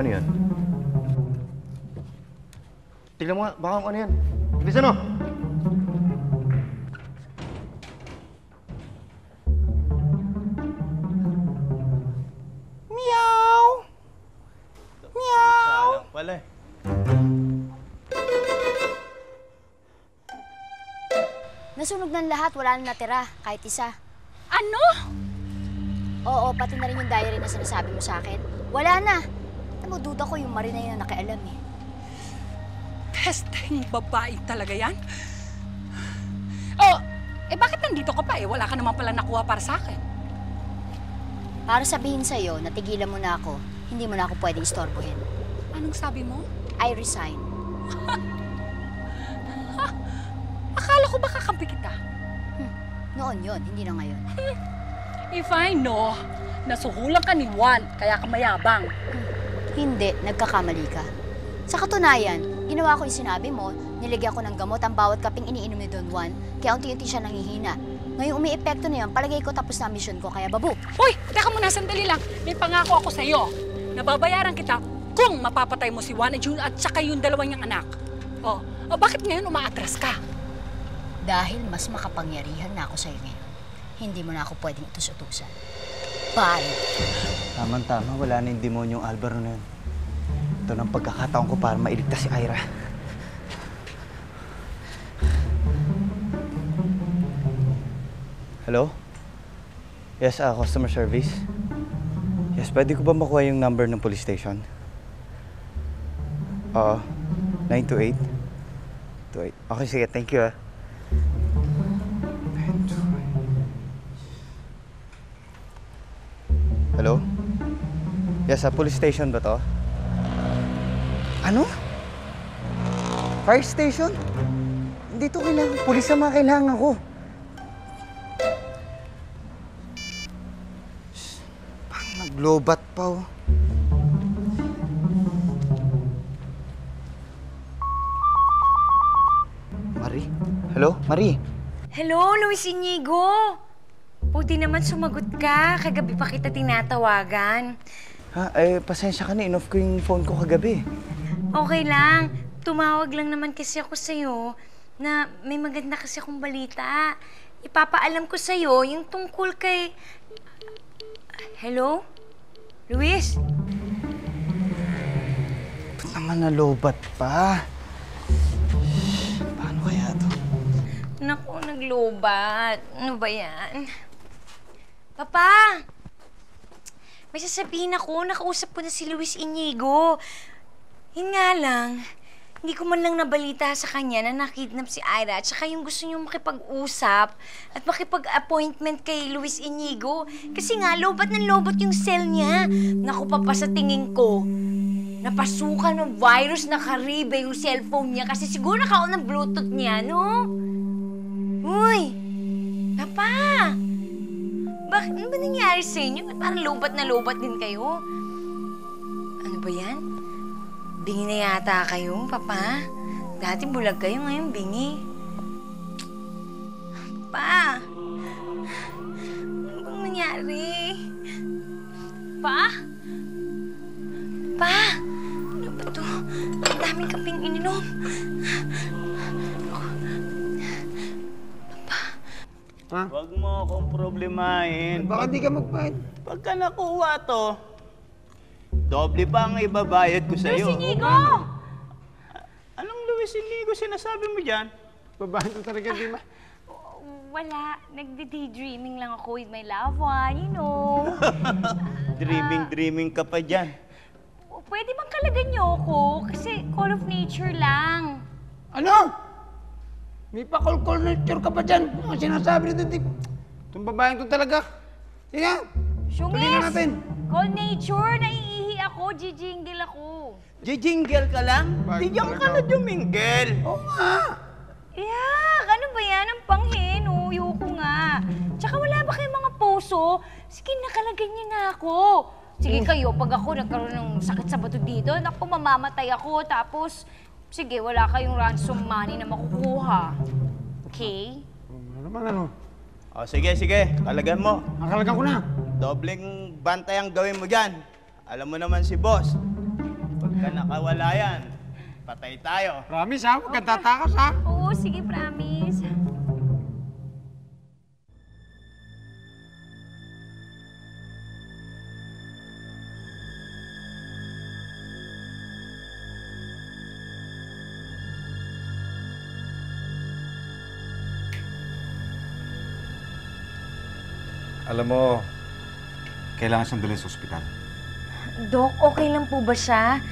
Ano yan? Tignan mo nga, baka ano yan. Bilisan mo! Meow! Meow! Salang pala eh. Nasunog ng lahat, wala na natira, kahit isa. Ano? Oo, pati na rin yung diary na sinasabi mo sa akin. Wala na. Alam mo, duda ko yung Marina yun na nakialam eh. Pesteng babae talaga yan? Oh, bakit nandito ka pa eh? Wala ka naman pala nakuha para sa akin. Para sabihin sa'yo, natigilan mo na ako, hindi mo na ako pwedeng istorbohin. Anong sabi mo? I resign. Akala ko ba kakampi kita? Noon yon, hindi na ngayon. If I know, nasuhulan ka ni Juan, kaya ka mayabang. Hindi, nagkakamali ka. Sa katunayan, ginawa ko yung sinabi mo, niligyan ko ng gamot ang bawat kaping iniinom ni Don Juan, kaya unti-unti siya nanghihina. Ngayong umi-epekto na yun, palagay ko tapos na ang mission ko, kaya babu. Hoy, teka muna, sandali lang. May pangako ako sa'yo. Nababayaran kita kung mapapatay mo si Juan at saka yung dalawa niyang anak. Oh, bakit ngayon umaatras ka? Dahil mas makapangyarihan na ako sa'yo ngayon, hindi mo na ako pwedeng itus-utusan. Bye! Tama-tama, wala na yung demonyong Alvaro na yun. Ito ng pagkakataon ko para mailigtas si Ira. Hello? Yes, customer service. Yes, pwede ko ba makuha yung number ng police station? 928. 28. Okay, sige. Thank you, ah. Hello? Yes, police station ba to? Ano? Fire station? Hindi to kailangan. Pulis na mga kailangan ko. Pang naglobat pa, oh. Marie? Hello? Marie? Hello, Luis Inigo! Buti naman sumagot ka. Kagabi pa kita tinatawagan. Ha? Pasensya ka na. In-off ko yung phone ko kagabi. Okay lang. Tumawag lang naman kasi ako sa'yo na may maganda kasi akong balita. Ipapaalam ko sa'yo yung tungkol kay... Hello? Luis? Ba't naman nalobat pa? Paano kaya to? Naku, naglobat. Ano ba yan? Papa! May sasabihin ako. Nakausap ko na si Luis Inigo. Yun nga lang, hindi ko man lang nabalita sa kanya na nakidnap si Ira at saka yung gusto niyong makipag-usap at makipag-appointment kay Luis Inigo. Kasi nga, lobat ng lobat yung cell niya. Naku, Papa, sa tingin ko, napasukan ng virus na karibe yung cellphone niya kasi siguro nakaon ng Bluetooth niya, no? Uy! Papa! Bakit? Ano ba nangyari sa inyo? Ba't parang lobat na lobat din kayo? Ano ba yan? Bingi na yata kayo, Papa. Dati bulag kayo, ngayon bingi. Pa! Ano bang nangyari? Pa? Pa! Ano ba to? Ang daming kaping ininom. Ha? Huwag mo akong problemahin. Baka di ka magbayad. Pagka nakuha to, doble pa ang ibabayad ko sa'yo. Luis Inigo! Anong Luis Inigo sinasabi mo dyan? Babahan ko talaga, di ba? Wala. Nagdi-daydreaming lang ako with my loved one, you know. Dreaming ka pa dyan. Pwede bang kalagan niyo ako? Kasi call of nature lang. Ano? May pa-call nature ka pa dyan. Ano sinasabi nito? Itong babaeng to talaga. Sige, tuloy na natin. Call nature. Naiihi ako. Jijingle ako. Jijingle ka lang? Bakit Di ka talaga? na jumingle. Oo nga. Yak! Ano ba yan? Ang panghin. Uyoko nga. Tsaka wala ba kayong mga puso? Sige, nakalagan niyo na ako. Sige kayo, pag ako nagkaroon ng sakit sa bato dito, naku, mamamatay ako. Tapos, sige, wala kayong ransom money na makukuha. Okay? Ano naman ano? O sige, kalagan mo. Nakalagan ko na. Dobleng bantay ang gawin mo dyan. Alam mo naman si boss. Pagka nakawala yan, patay tayo. Promise ha, huwag kang tatakas ha. Oo, sige, promise. Alam mo, kailangan siyang dalhin sa ospital. Dok, okay lang po ba siya?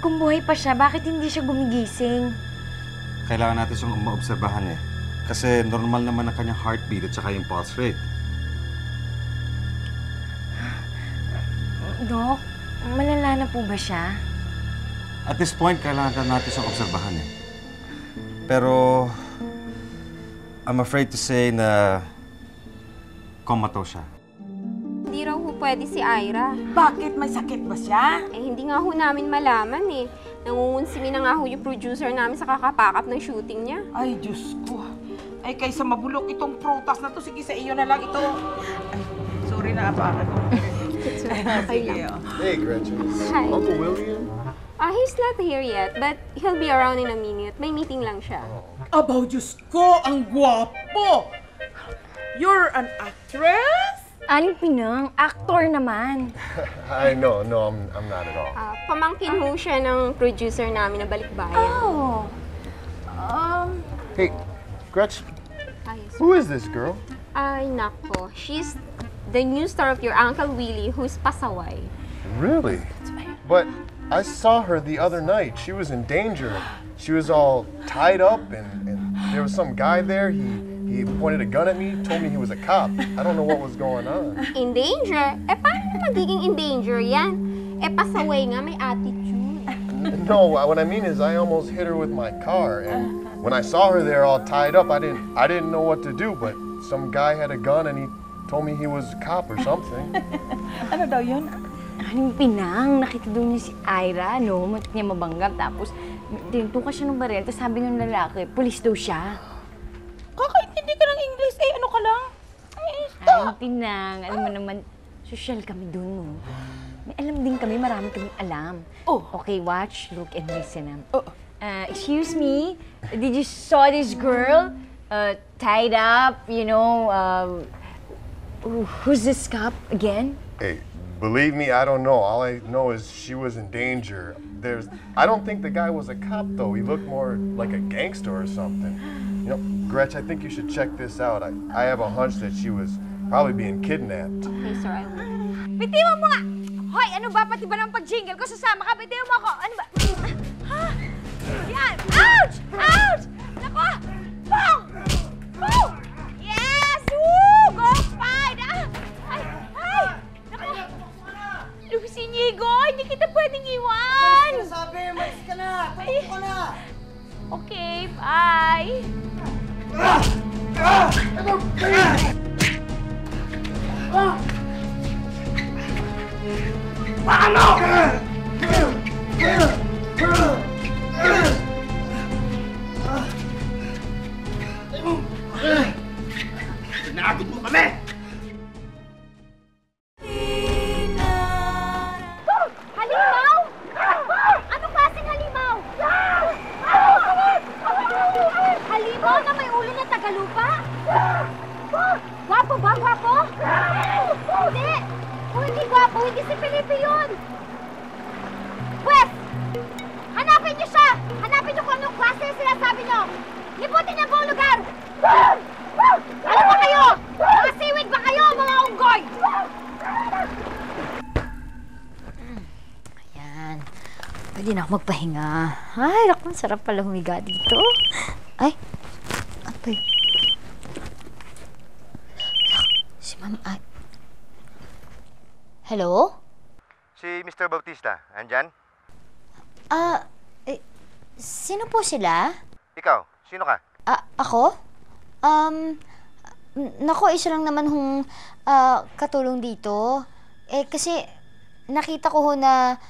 Kung buhay pa siya, bakit hindi siya gumigising? Kailangan natin siyang maobserbahan eh. Kasi normal naman ang kanyang heartbeat at saka yung pulse rate. Dok, malala na po ba siya? At this point, kailangan natin siyang obserbahan eh. Pero, I'm afraid to say na comatose siya. Hindi raw ho pwede si Ira. Bakit? May sakit ba siya? Eh, hindi nga ho namin malaman eh. Nangungunsimi na nga ho yung producer namin sa kakapakap ng shooting niya. Ay, Diyos ko. Ay, kaysa mabulok itong prutas na to, sige sa iyo na lang ito. Ay, sorry na apakan ko. Okay lang. Hey, Gretchen. Hi. Uncle William? He's not here yet, but he'll be around in a minute. May meeting lang siya. Abaw, Diyos ko, ang gwapo! You're an actress? Aling Pinang, actor naman. I know, no, I'm not at all. Pamangkin ho siya ng producer namin na balikbayan. Oh. Hey, Gretchen, Yes. who is this girl? Ay, nako. She's the new star of your Uncle Willie who's pasaway. Really? But I saw her the other night. She was in danger. She was all tied up, and there was some guy there. He pointed a gun at me, told me he was a cop. I don't know what was going on. In danger? Eh, paano magiging in danger yan? Eh, pasaway nga, may attitude. No, what I mean is I almost hit her with my car, and when I saw her there all tied up, I didn't know what to do, but some guy had a gun and he told me he was a cop or something. Ano daw yun? Aling Pinang, nakita doon niya si Ira, no? Matik niya mabanggap, tapos tinutukan siya ng baril, tapos sabi ng lalaki, pulis daw siya. Kakaintindi ka ng English, eh, ano ka lang? Aling Pinang, alam mo naman, social kami doon, no? May alam din kami, marami kaming alam. Oh. Okay, watch, look, and listen. Oh. Excuse me, did you saw this girl tied up, you know, who's this cop again? Hey, believe me, I don't know. All I know is she was in danger. I don't think the guy was a cop, though. He looked more like a gangster or something. You know, Gretch, I think you should check this out. I have a hunch that she was probably being kidnapped. Okay, sir, I will. Bitiwan mo nga! Hoy, ano ba? Pati ba ng pag-jingle ko sasama ka? Bitiwan mo ako! Ano ba? Ha? Yan! Ouch! Ouch! Nako! Boom! Boom! Yes! Woo! Go fight! Ay! Ay! Nako! Luis Inigo! Hindi kita pwedeng iwan! Sabi, mas ka na! Ay. Ka na! Okay, bye! Sinagod mo kami! Halimaw? Anong klaseng halimaw? Halimaw na may ulo na tagalupa? Gwapo ba? Gwapo? Hindi! Kung hindi gwapo, hindi si Felipe yun! Pwes! Hanapin niyo siya! Hanapin niyo kung anong klase yung sinasabi niyo! Libutin niyo ang buong lugar! Ano ba kayo? Mga siwid ba kayo, mga unggoy? Ayan. Pwede na ako magpahinga. Ay, naku, sarap pala humiga dito. Ay, atay. Si Ma'am Ay. Hello? Si Mr. Bautista, andyan? Sino po sila? Ikaw, sino ka? Ako? Nako, isa lang naman hong katulong dito. Kasi nakita ko ho na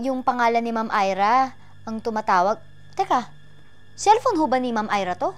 yung pangalan ni Ma'am Ira ang tumatawag. Teka, cellphone ho ba ni Ma'am Ira to?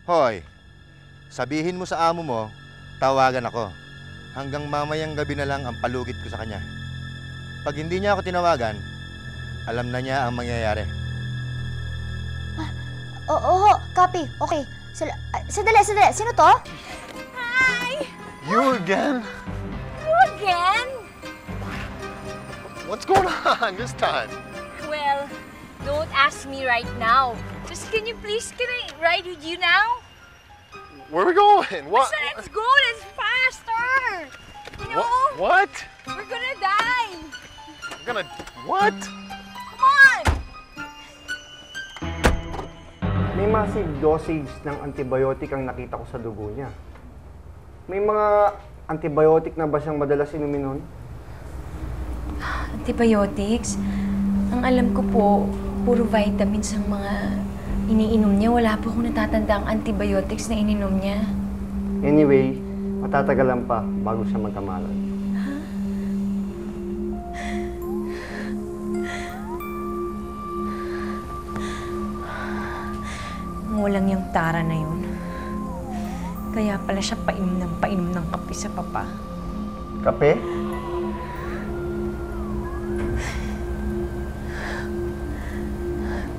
Hoy, sabihin mo sa amo mo, tawagan ako. Hanggang mamayang gabi na lang ang palugit ko sa kanya. Pag hindi niya ako tinawagan, Alam na niya ang mangyayari. Oo, copy. Okay. Sandali. Sino to? Hi! You again? You again? What's going on this time? Well, don't ask me right now. Just can I ride with you now? Where are we going? What? So let's go, let's faster! You know, What? we're gonna die! What? Come on! May massive dosage ng antibiotic ang nakita ko sa dugo niya. May mga antibiotic na ba siyang madalas inumin nun? Antibiotics? Ang alam ko po, puro vitamins ang mga iniinom niya. Wala po akong natatanda ang antibiotics na ininom niya. Anyway, matatagalan pa bago siya magkamalan. Walang yung Tara na yun. Kaya pala siya painom ng kape sa papa. Kape?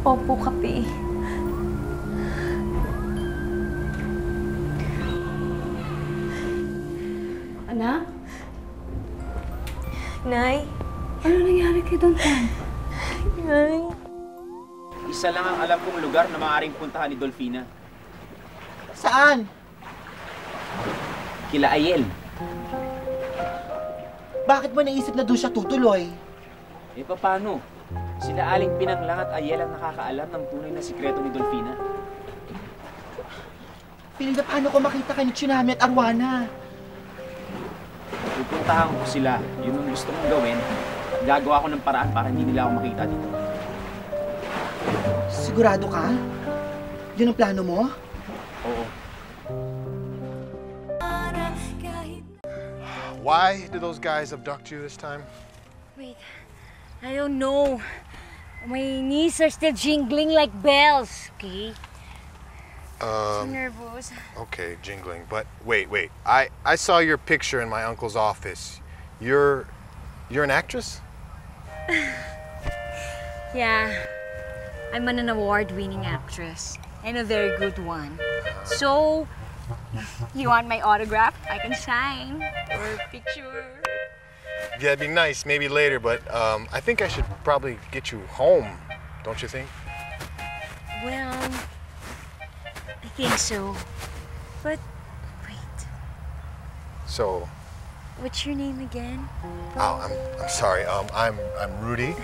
Opo, kape. Anak? Nay? Ano nangyari kay Don Juan? Nay? Isa lang ang alam kong lugar na maaaring puntahan ni Dolfina. Saan? Kila Ayel. Bakit mo naisip na doon siya tutuloy? Eh paano? Sila Aling Pinanglang at Ayel ang nakakaalam ng tunay na sikreto ni Dolfina. Piling na paano ko makita kay Tsunami at Arwana? Pupuntahan ko sila. Yun ang gusto kong gawin. At gagawa ko ng paraan para hindi nila ako makita dito. Sigurado ka? Yun ang plano mo? Oo. Why did those guys abduct you this time? Wait, I don't know. My knees are still jingling like bells, okay? So nervous. Okay, jingling. But wait. I saw your picture in my uncle's office. You're an actress? Yeah, I'm an award-winning actress and a very good one. So, you want my autograph? I can sign or a picture. Yeah, it'd be nice, maybe later, but I think I should probably get you home, don't you think? Well, I think so. But wait, So, what's your name again? I'm sorry. I'm Rudy,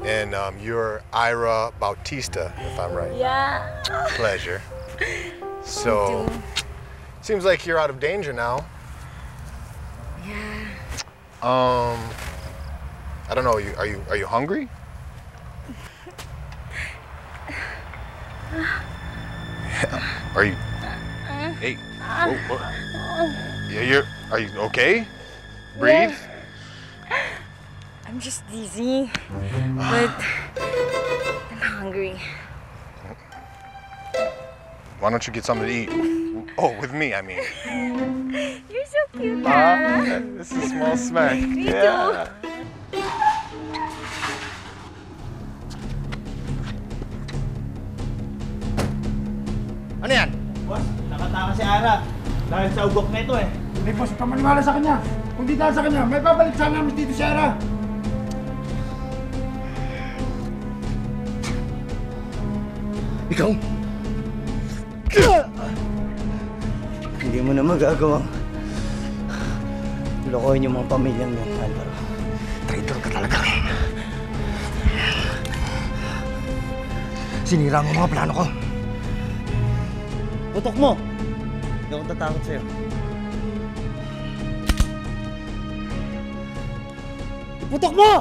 and you're Ira Bautista, if I'm right. Yeah. Pleasure. So, seems like you're out of danger now. Yeah. I don't know. Are you hungry? Yeah. Are you? Hey. Whoa. Yeah. Are you okay? Breathe. I'm just dizzy, but I'm hungry. Why don't you get something to eat? Oh, with me, I mean. You're so cute, Tara. This is a small snack. Me too. Ano yan? Boss, nakataka si Ara. Dahil sa ugok na ito eh. Hindi po, pamaniwala sa kanya. Kung di dahil sa kanya, may babalik sana namin dito si Ara. Ikaw? Hindi mo na magagawang lokohin yung mga pamilyang yun, Alvaro. Traitor ka talaga. Sinira mo mga plano ko. Putok mo! Hindi ako tatakot sa'yo. Putok mo!